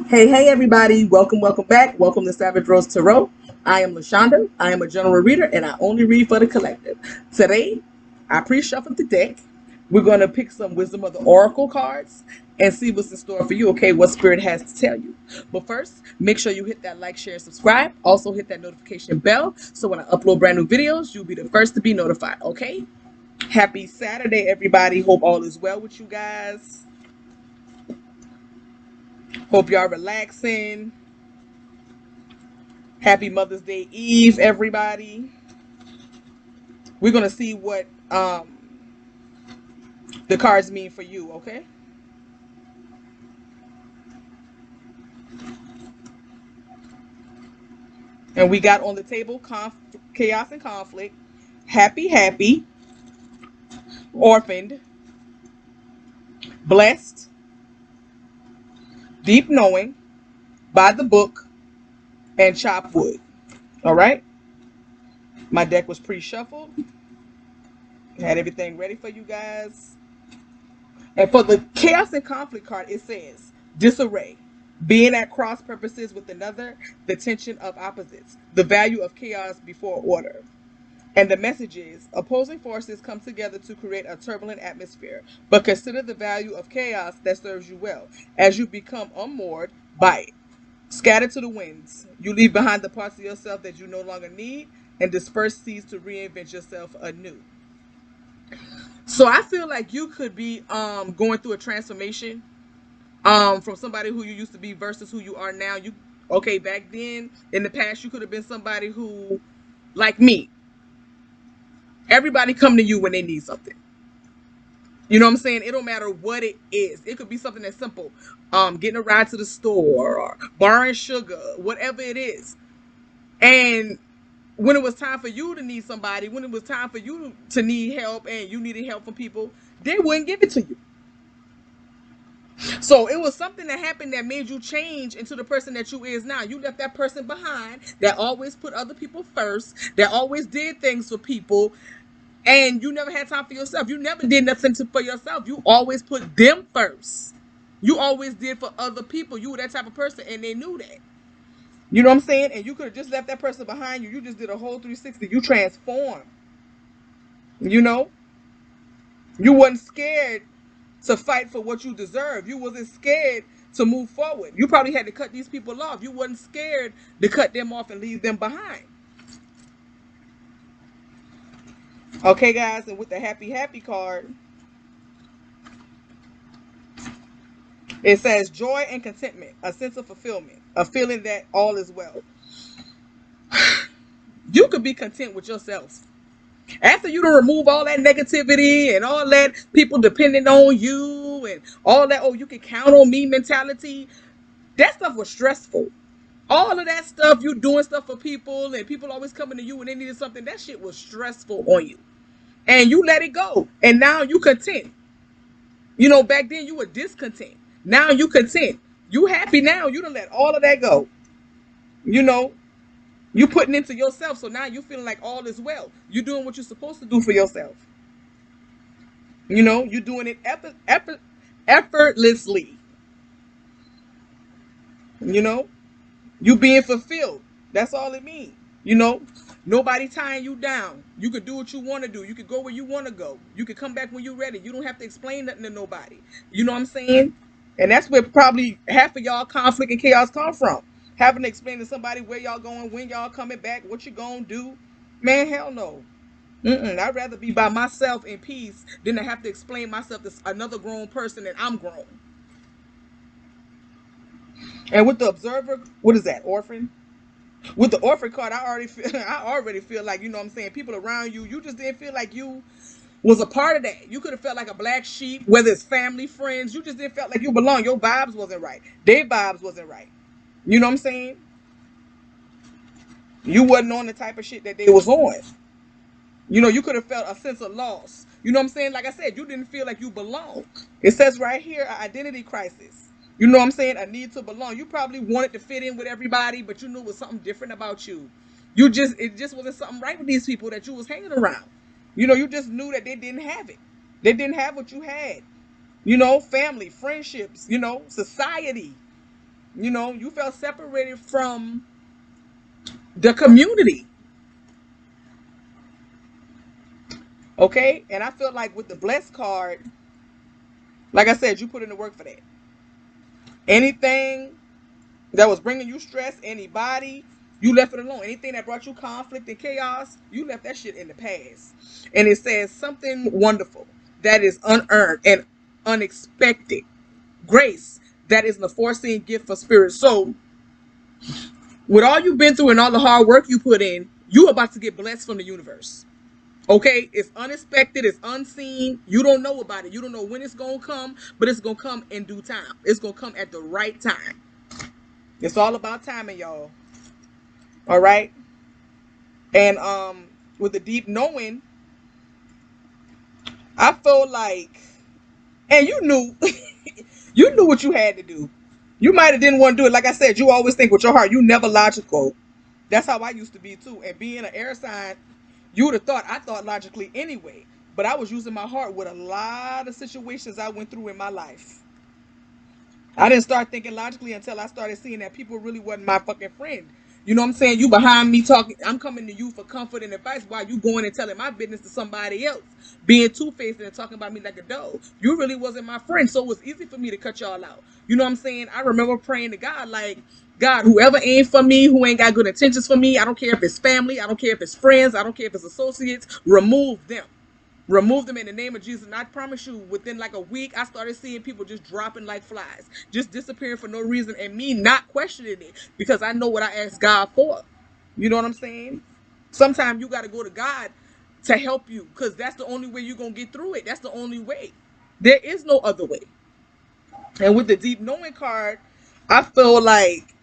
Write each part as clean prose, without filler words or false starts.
Hey, everybody. Welcome back. Welcome to Savage Rose Tarot. I am LaShonda. I am a general reader and I only read for the collective. Today, I pre-shuffled the deck. We're going to pick some Wisdom of the Oracle cards and see what's in store for you, okay? What Spirit has to tell you. But first, make sure you hit that like, share, subscribe. Also, hit that notification bell so when I upload brand new videos, you'll be the first to be notified, okay? Happy Saturday, everybody. Hope all is well with you guys. Hope y'all relaxing. Happy Mother's Day Eve, everybody. We're gonna see what the cards mean for you, okay? And we got on the table chaos and conflict, happy, orphaned, blessed, deep knowing, by the book, and chop wood. All right. My deck was pre-shuffled. Had everything ready for you guys. And for the chaos and conflict card, it says disarray. Being at cross purposes with another, the tension of opposites, the value of chaos before order. And the message is opposing forces come together to create a turbulent atmosphere, but consider the value of chaos that serves you well. As you become unmoored by it, scattered to the winds, you leave behind the parts of yourself that you no longer need and disperse seeds to reinvent yourself anew. So I feel like you could be going through a transformation from somebody who you used to be versus who you are now. You okay, back then in the past you could have been somebody who, like me, everybody come to you when they need something. You know what I'm saying? It don't matter what it is. It could be something that's simple. Getting a ride to the store or borrowing sugar, whatever it is. And when it was time for you to need somebody, when it was time for you to need help and you needed help from people, they wouldn't give it to you. So it was something that happened that made you change into the person that you is now. You left that person behind that always put other people first, that always did things for people, and you never had time for yourself. You never did nothing for yourself. You always put them first. You always did for other people. You were that type of person, and they knew that. You know what I'm saying? And you could have just left that person behind you. You just did a whole 360. You transformed. You know, you wasn't scared to fight for what you deserve. You wasn't scared to move forward. You probably had to cut these people off. You wasn't scared to cut them off and leave them behind. Okay, guys, and with the happy card, it says joy and contentment, a sense of fulfillment, a feeling that all is well. You could be content with yourself. After you to remove all that negativity and all that people depending on you and all that, oh, you can count on me mentality, that stuff was stressful. All of that stuff, you doing stuff for people and people always coming to you when they needed something, that shit was stressful on you. And you let it go. And now you content. You know, back then you were discontent. Now you content. You happy now. You done let all of that go. You know, you putting into yourself. So now you feeling like all is well. You doing what you're supposed to do for yourself. You know, you doing it effortlessly. You know, you being fulfilled. That's all it means. You know, nobody tying you down. You could do what you want to do. You could go where you want to go. You could come back when you're ready. You don't have to explain nothing to nobody. You know what I'm saying? And that's where probably half of y'all conflict and chaos come from. Having to explain to somebody where y'all going, when y'all coming back, what you gonna do. Man, hell no. I'd rather be by myself in peace than to have to explain myself to another grown person and I'm grown. And with the observer, what is that? Orphan? With the orphan card, I already feel like, you know what I'm saying, people around you, you just didn't feel like you was a part of that. You could have felt like a black sheep, whether it's family, friends, you just didn't felt like you belong. Your vibes wasn't right. Their vibes wasn't right. You know what I'm saying? You wasn't on the type of shit that they was on. You know, you could have felt a sense of loss. You know what I'm saying? Like I said, you didn't feel like you belong. It says right here, an identity crisis. You know what I'm saying? A need to belong. You probably wanted to fit in with everybody, but you knew it was something different about you. It just wasn't something right with these people that you was hanging around. You know, you just knew that they didn't have it. They didn't have what you had. You know, family, friendships, you know, society. You know, you felt separated from the community. Okay? And I feel like with the blessed card, like I said, you put in the work for that. Anything that was bringing you stress, anybody, you left it alone. Anything that brought you conflict and chaos, you left that shit in the past. And it says something wonderful that is unearned and unexpected. Grace that is the foreseen gift for spirit. So, with all you've been through and all the hard work you put in, you about to get blessed from the universe. Okay, it's unexpected, it's unseen. You don't know about it. You don't know when it's gonna come, but it's gonna come in due time. It's gonna come at the right time. It's all about timing, y'all. All right, and with the deep knowing, I feel like, and you knew, you knew what you had to do. You might have didn't want to do it. Like I said, you always think with your heart. You never logical. That's how I used to be too. And being an air sign, you would have thought I thought logically anyway. But I was using my heart with a lot of situations I went through in my life. I didn't start thinking logically until I started seeing that people really wasn't my fucking friend. You know what I'm saying? You behind me talking, I'm coming to you for comfort and advice while you going and telling my business to somebody else, being two-faced and talking about me like a dog. You really wasn't my friend, so it was easy for me to cut y'all out. You know what I'm saying? I remember praying to God like, God, whoever ain't for me, who ain't got good intentions for me, I don't care if it's family, I don't care if it's friends, I don't care if it's associates, remove them. Remove them in the name of Jesus. And I promise you, within like a week, I started seeing people just dropping like flies, just disappearing for no reason, and me not questioning it because I know what I asked God for. You know what I'm saying? Sometimes you got to go to God to help you because that's the only way you're going to get through it. That's the only way. There is no other way. And with the deep knowing card, I feel like,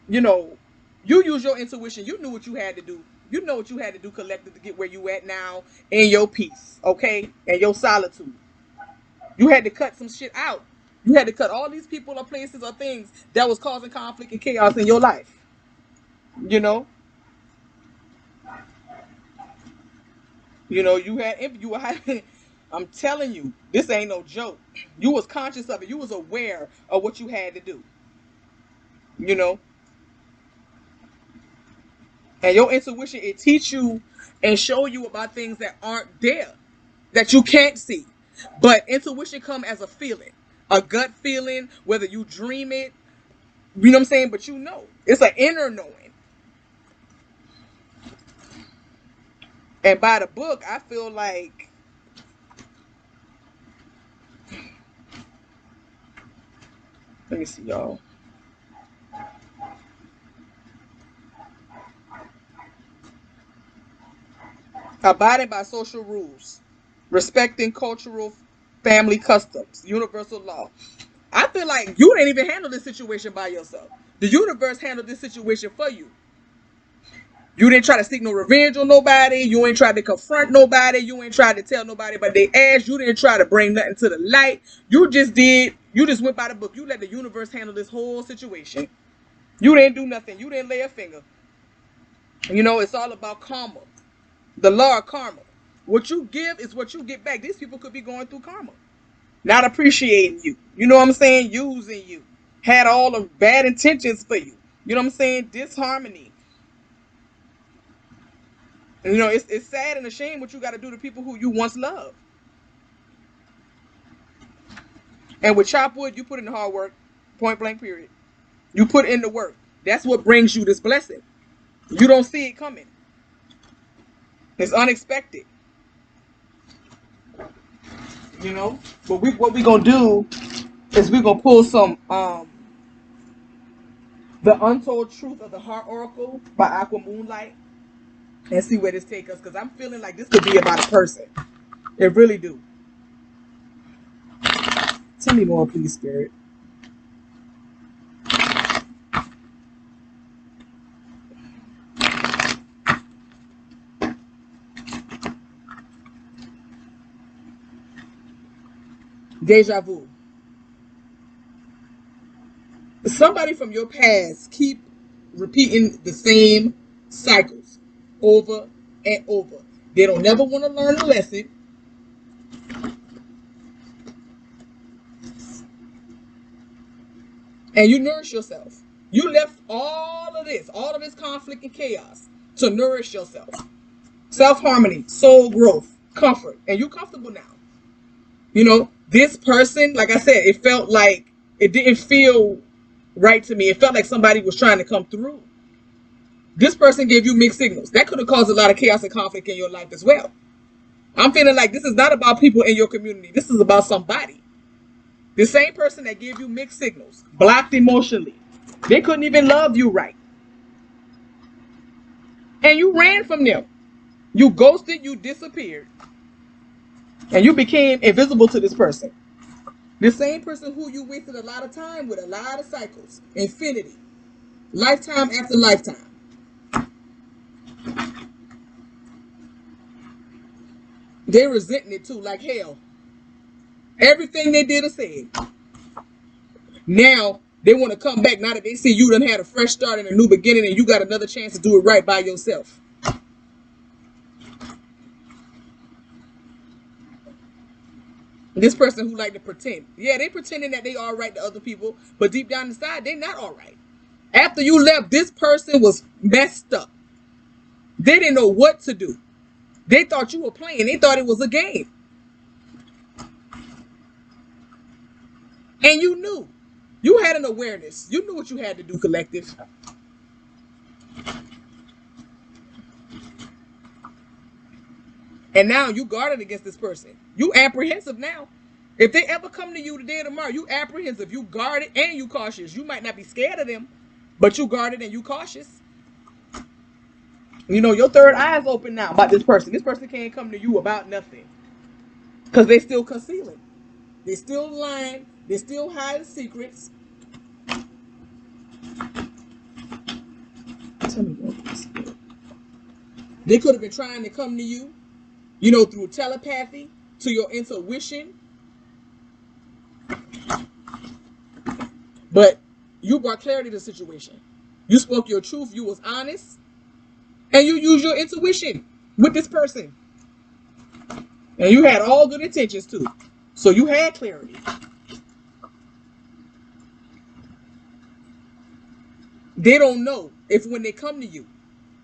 you know, you use your intuition. You knew what you had to do. You know what you had to do collectively to get where you at now in your peace, okay? And your solitude. You had to cut some shit out. You had to cut all these people or places or things that was causing conflict and chaos in your life. You know? You had if you were having I'm telling you, this ain't no joke. You was conscious of it. You was aware of what you had to do. You know? And your intuition, it teach you and show you about things that aren't there, that you can't see. But intuition come as a feeling, a gut feeling, whether you dream it, you know what I'm saying? But you know, it's an inner knowing. And by the book, I feel like, let me see, y'all. Abiding by social rules, respecting cultural family customs, universal law. I feel like you didn't even handle this situation by yourself. The universe handled this situation for you. You didn't try to seek no revenge on nobody. You ain't tried to confront nobody. You ain't tried to tell nobody about their ass. You didn't try to bring nothing to the light. You just went by the book. You let the universe handle this whole situation. You didn't do nothing. You didn't lay a finger. You know, it's all about karma. The law of karma. What you give is what you get back. These people could be going through karma. Not appreciating you. You know what I'm saying? Using you. Had all the bad intentions for you. You know what I'm saying? Disharmony. And, you know, it's sad and a shame what you got to do to people who you once loved. And with Chopwood, you put in the hard work. Point blank, period. You put in the work. That's what brings you this blessing. You don't see it coming. It's unexpected. You know? But what we gonna do is we gonna pull some The Untold Truth of the Heart Oracle by Aqua Moonlight and see where this take us. Because I'm feeling like this could be about a person. It really do. Tell me more, please, Spirit. Deja vu. Somebody from your past keep repeating the same cycles over and over. They don't never want to learn the lesson. and you nourish yourself. You left all of this conflict and chaos to nourish yourself. Self-harmony, soul growth, comfort, and you're comfortable now. This person, like I said, it felt like it didn't feel right to me. It felt like somebody was trying to come through. This person gave you mixed signals. That could have caused a lot of chaos and conflict in your life as well. I'm feeling like this is not about people in your community. This is about somebody. The same person that gave you mixed signals, blocked emotionally. They couldn't even love you right. And you ran from them. You ghosted, you disappeared. And you became invisible to this person. The same person who you wasted a lot of time with, a lot of cycles, infinity, lifetime after lifetime. They're resenting it too, like hell. Everything they did or said. Now they want to come back now that they see you done had a fresh start and a new beginning and you got another chance to do it right by yourself. This person who like to pretend. Yeah, they pretending that they all right to other people, but deep down inside, they not all right. After you left, this person was messed up. They didn't know what to do. They thought you were playing. They thought it was a game. And you knew. You had an awareness. You knew what you had to do, collective. And now you guarded against this person. You apprehensive now. If they ever come to you today or tomorrow, you apprehensive. You guarded and you cautious. You might not be scared of them, but you guarded and you cautious. Your third eye is open now about this person. This person can't come to you about nothing. Because they still concealing. They still lying. They still hiding secrets. Tell me what this is. They could have been trying to come to you, through telepathy, to your intuition. But you brought clarity to the situation. You spoke your truth. You was honest. And you used your intuition with this person. And you had all good intentions too. So you had clarity. They don't know if when they come to you,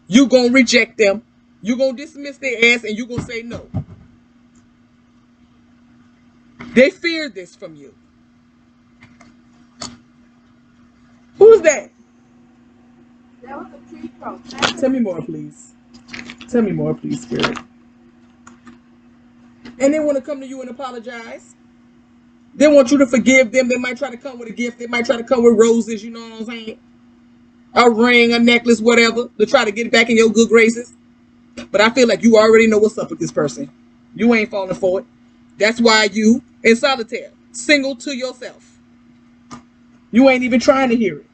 you gonna reject them, you gonna dismiss their ass, and you gonna say no. They fear this from you. Who's that? That was a tree trunk. Tell me more, please. Tell me more, please, Spirit. And they want to come to you and apologize. They want you to forgive them. They might try to come with a gift. They might try to come with roses, you know what I'm saying? A ring, a necklace, whatever, to try to get it back in your good graces. But I feel like you already know what's up with this person. You ain't falling for it. That's why you in solitaire, single to yourself. You ain't even trying to hear it.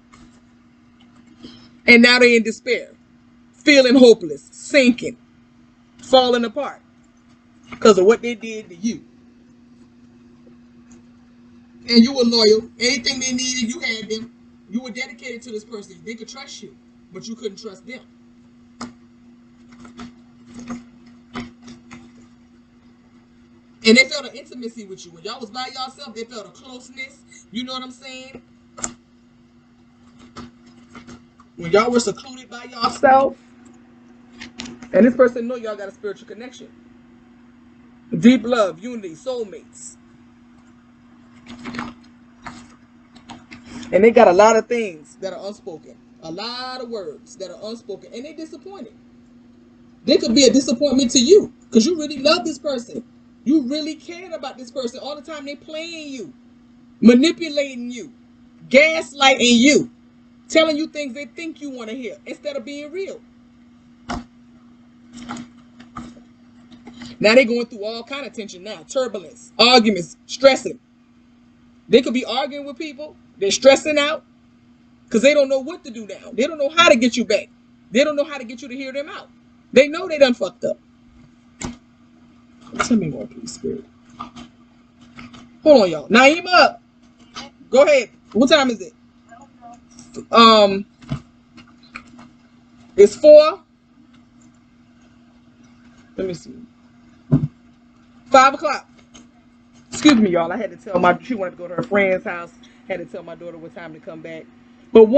And now they're in despair, feeling hopeless, sinking, falling apart because of what they did to you. And you were loyal. Anything they needed, you had them. You were dedicated to this person. They could trust you, but you couldn't trust them. And they felt an intimacy with you. When y'all was by yourself, they felt a closeness. You know what I'm saying? When y'all were secluded by yourself, and this person know y'all got a spiritual connection. Deep love, unity, soulmates. And they got a lot of things that are unspoken. A lot of words that are unspoken. And they disappointed. They could be a disappointment to you. Because you really love this person. You really cared about this person. All the time they playing you. Manipulating you. Gaslighting you. Telling you things they think you want to hear. Instead of being real. Now they going through all kind of tension now. Turbulence. Arguments. Stressing. They could be arguing with people. They're stressing out. Because they don't know what to do now. They don't know how to get you back. They don't know how to get you to hear them out. They know they done fucked up. Tell me more, please, Spirit. Hold on, y'all. Naima, go ahead. What time is it? It's 4. Let me see. 5 o'clock. Excuse me, y'all. I had to tell she wanted to go to her friend's house. Had to tell my daughter what time to come back. But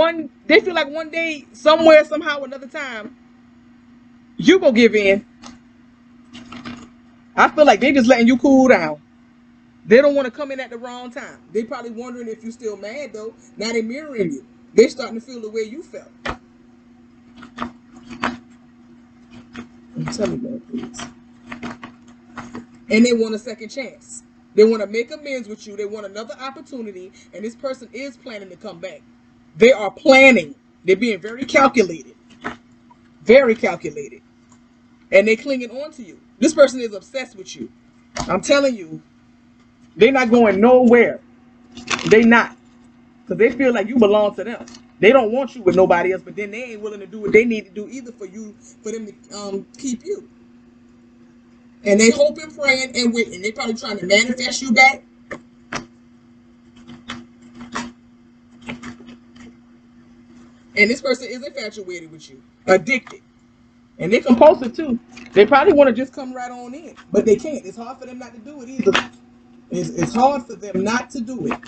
they feel like one day, somewhere, somehow, another time, you gonna give in. I feel like they just letting you cool down. They don't want to come in at the wrong time. They probably wondering if you still mad though. Now they mirroring you. They starting to feel the way you felt. Tell me more, please. And they want a second chance. They want to make amends with you. They want another opportunity, and this person is planning to come back. They are planning. They're being very calculated. Very calculated. And they're clinging on to you. This person is obsessed with you. I'm telling you, they're not going nowhere. They not. Because they feel like you belong to them. They don't want you with nobody else, but then they ain't willing to do what they need to do either for them to keep you. And they hoping, praying, and waiting. They probably trying to manifest you back. And this person is infatuated with you, addicted. And they're compulsive too. They probably want to just come right on in, but they can't. It's hard for them not to do it either. It's hard for them not to do it.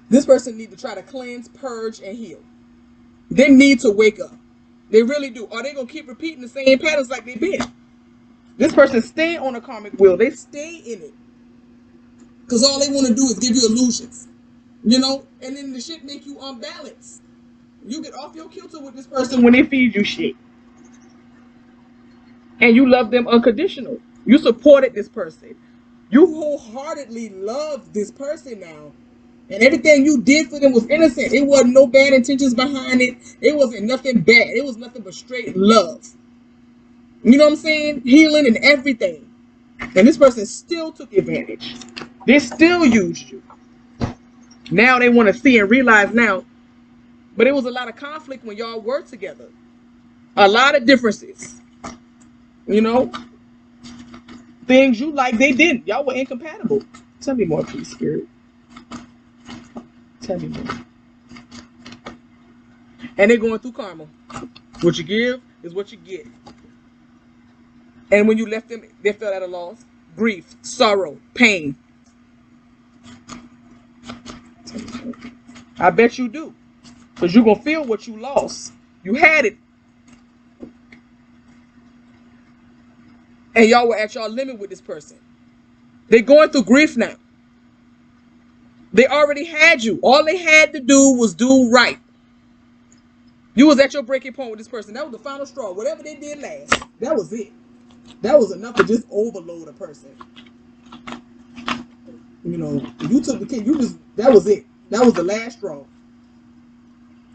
This person needs to try to cleanse, purge, and heal. They need to wake up. They really do. Or they're going to keep repeating the same patterns like they've been. This person stay on a karmic wheel. They stay in it. Because all they want to do is give you illusions. You know? And then the shit make you unbalanced. You get off your kilter with this person when they feed you shit. And you love them unconditional. You supported this person. You wholeheartedly love this person now. And everything you did for them was innocent. It wasn't no bad intentions behind it. It wasn't nothing bad. It was nothing but straight love. You know what I'm saying? Healing and everything. And this person still took advantage. They still used you. Now they want to see and realize now. But it was a lot of conflict when y'all worked together. A lot of differences. You know? Things you like, they didn't. Y'all were incompatible. Tell me more, please, Spirit. Tell me more. And they're going through karma. What you give is what you get. And when you left them, they felt at a loss. Grief, sorrow, pain. I bet you do. Because you're going to feel what you lost. You had it. And y'all were at y'all limit with this person. They're going through grief now. They already had you. All they had to do was do right. You was at your breaking point with this person. That was the final straw. Whatever they did last, that was it. That was enough to just overload a person. You know, you took the kid. That was it. That was the last straw.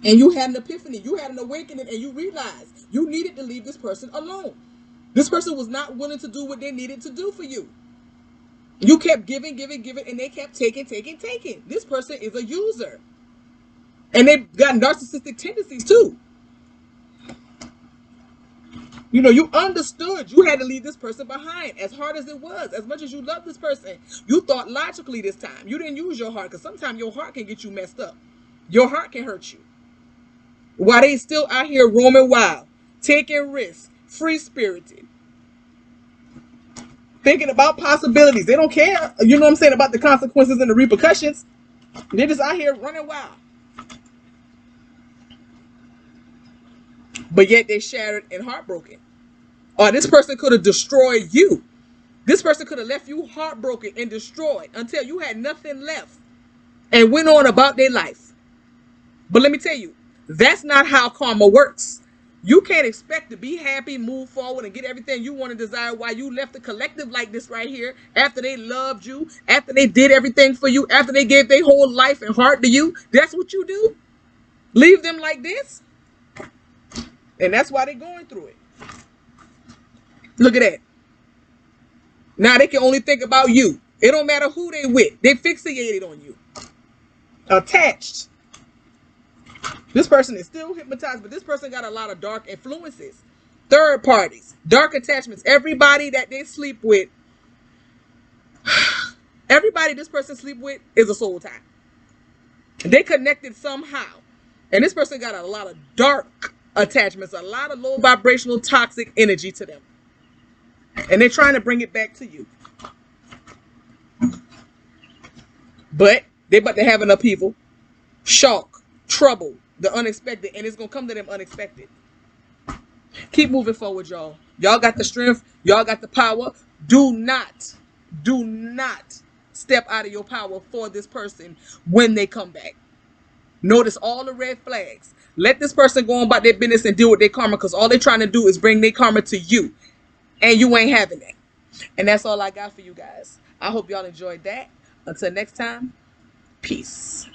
And you had an epiphany. You had an awakening, and you realized you needed to leave this person alone. This person was not willing to do what they needed to do for you. You kept giving, and they kept taking. This person is a user. And they've got narcissistic tendencies too. You know, you understood you had to leave this person behind, as hard as it was. As much as you love this person, you thought logically this time. You didn't use your heart, because sometimes your heart can get you messed up. Your heart can hurt you. While they still out here roaming wild, taking risks, free-spirited, thinking about possibilities. They don't care, you know what I'm saying, about the consequences and the repercussions. They're just out here running wild. But yet they're shattered and heartbroken. Or this person could have destroyed you. This person could have left you heartbroken and destroyed until you had nothing left and went on about their life. But let me tell you, that's not how karma works. You can't expect to be happy, move forward, and get everything you want to desire while you left the collective like this right here, after they loved you, after they did everything for you, after they gave their whole life and heart to you. That's what you do? Leave them like this? And that's why they're going through it. Look at that. Now they can only think about you. It don't matter who they with. They fixated on you. Attached. This person is still hypnotized, but this person got a lot of dark influences. Third parties. Dark attachments. Everybody that they sleep with. Everybody this person sleep with is a soul tie. They connected somehow. And this person got a lot of dark attachments. A lot of low vibrational toxic energy to them. And they're trying to bring it back to you. But they about to have an upheaval, shock, trouble, the unexpected, and it's gonna come to them unexpected. Keep moving forward, y'all. Y'all got the strength. Y'all got the power. Do not step out of your power for this person when they come back. Notice all the red flags. Let this person go on about their business and deal with their karma, because all they're trying to do is bring their karma to you, and you ain't having that. And that's all I got for you guys. I hope y'all enjoyed that. Until next time, peace.